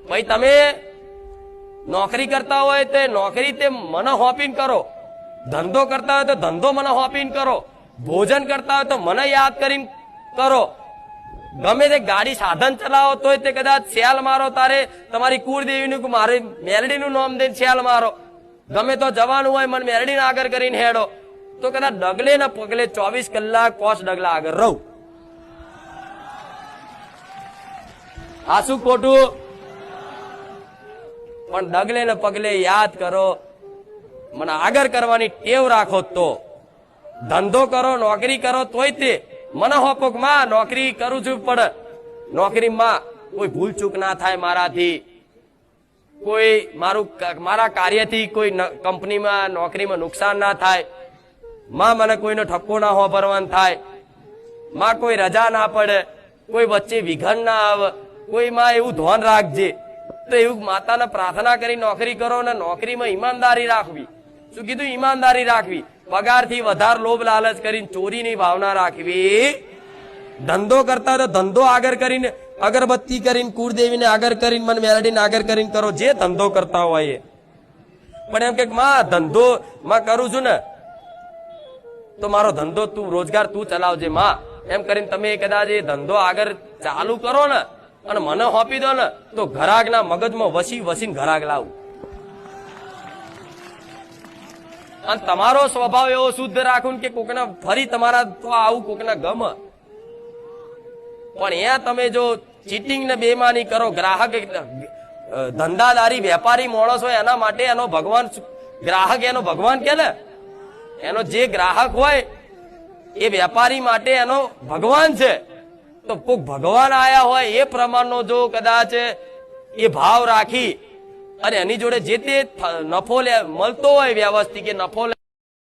ભાઈ તમે નોકરી કરતા હોય તે નોકરી તે મને હોપીને કરો, ધંધો કરતા હોય તો ધંધો મને હોપીને કરો, ભોજન કરતા હોય તો મને યાદ કરીને કરો, ગમે તે ગાડી સાધન ચલાવો તોય તે કદાચ શેલ મારો, તારે તમારી કુળદેવીનું મારે મેલડીનું નામ દઈને શેલ મારો, ગમે તો જવાનું હોય મને મેલડીને આગળ કરીને હેડો, તો કદાચ ડગલે ને પગલે 24 કલાક 5 ડગલા આગળ રહું. આ શું ખોટું? પણ ડગલે ને પગલે યાદ કરો, મને આગળ કરવાની ટેવ રાખો. તો ધંધો કરો, નોકરી કરો તોય તે મને હોપોક માં નોકરી કરું છું, પણ નોકરીમાં કોઈ ભૂલ ચૂક ના થાય મારાથી, કોઈ મારા કાર્યથી કોઈ કંપનીમાં નોકરીમાં નુકસાન ના થાય, માં મને કોઈનો ઠપકો ના હોભરવાનું થાય, માં કોઈ રજા ના પડે, કોઈ વચ્ચે વિઘન ના આવે, કોઈ માં એવું ધ્યાન રાખજે. તો એવું માતાને પ્રાર્થના કરી નોકરી કરો ને નોકરીમાં ઈમાનદારી રાખવી. શું કીધું? ઈમાનદારી રાખવી. પગારથી વધારે લોભ લાલચ કરીને ચોરીની ભાવના રાખવી. ધંધો કરતા તો ધંધો આગળ કરીને, અગરબત્તી કરીને, કુળદેવીને આગળ કરીને, મને મેલડીને આગળ કરીને કરો, જે ધંધો કરતા હોય એ. પણ એમ કે માં ધંધો માં કરું છું ને તો મારો ધંધો તું રોજગાર તું ચલાવજે માં, એમ કરીને તમે કદાચ એ ધંધો આગળ ચાલુ કરો ને અને મને હોપી દો ને તો ઘરાકના મગજમાં વસીને ઘરાક લાવું. અને તમારો સ્વભાવ એવો શુદ્ધ રાખું કે કોકના ફરી તમારા તો આવું કોકના ગમ. પણ અહીંયા તમે જો ચીટિંગ ને બેમાની કરો, ગ્રાહક ધંધાદારી વેપારી માણસ હોય એના માટે એનો ભગવાન, ગ્રાહક એનો ભગવાન કે ને, એનો જે ગ્રાહક હોય એ વેપારી માટે એનો ભગવાન છે. તો કોક ભગવાન આયા હોય એ પ્રમાણનો જો કદાચ એ ભાવ રાખી અને એની જોડે જે તે નફો મળતો હોય વ્યવસ્થિત કે નફો